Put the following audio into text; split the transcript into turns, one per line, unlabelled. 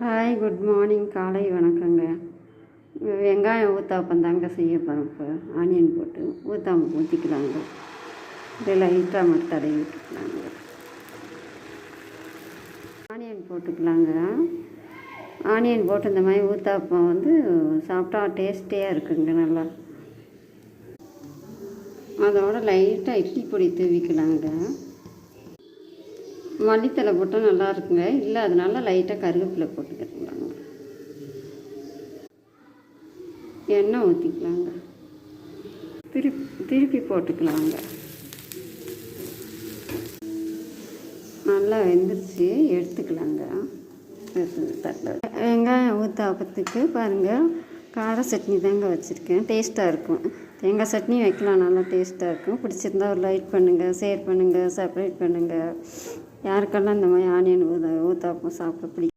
Hi, good morning. காலை வணக்கங்க. வெங்காயம் ஊத்தாப்பம் தாங்க செய்ய போகிறோம். இப்போ ஆனியன் போட்டு ஊத்தாப்பம் ஊற்றிக்கலாங்க. அப்படியே லைட்டாக மட்டும் தடவி விட்டுக்கலாங்க. ஆனியன் போட்டுக்கலாங்க. ஆனியன் போட்டு இந்த மாதிரி ஊத்தாப்பம் சாப்பிட்டா டேஸ்டியாக இருக்குங்க. நல்லா அதோட லைட்டாக இட்லி பொடி தூவிக்கலாங்க. மல்லித்தலை போட்டால் நல்லா இருக்குங்க. இல்லை அதனால லைட்டாக கருவேப்பிலை போட்டுக்கலாங்க. எண்ணெய் ஊற்றிக்கலாங்க. திருப்பி போட்டுக்கலாங்க. நல்லா வெந்துருச்சு, எடுத்துக்கலாங்க. வெங்காயம் ஊத்தாப்பத்துக்கு பாருங்கள், கார சட்னி தாங்க வச்சுருக்கேன். டேஸ்ட்டாக இருக்கும். தேங்காய் சட்னி வைக்கலாம், நல்லா டேஸ்ட்டாக இருக்கும். பிடிச்சிருந்தா ஒரு லைக் பண்ணுங்கள், ஷேர் பண்ணுங்கள், சப்ஸ்கிரைப் பண்ணுங்கள். யாருக்கெல்லாம் இந்த மாதிரி ஆனியன் ஊத்தாப்பம் சாப்பிட பிடிக்கும்.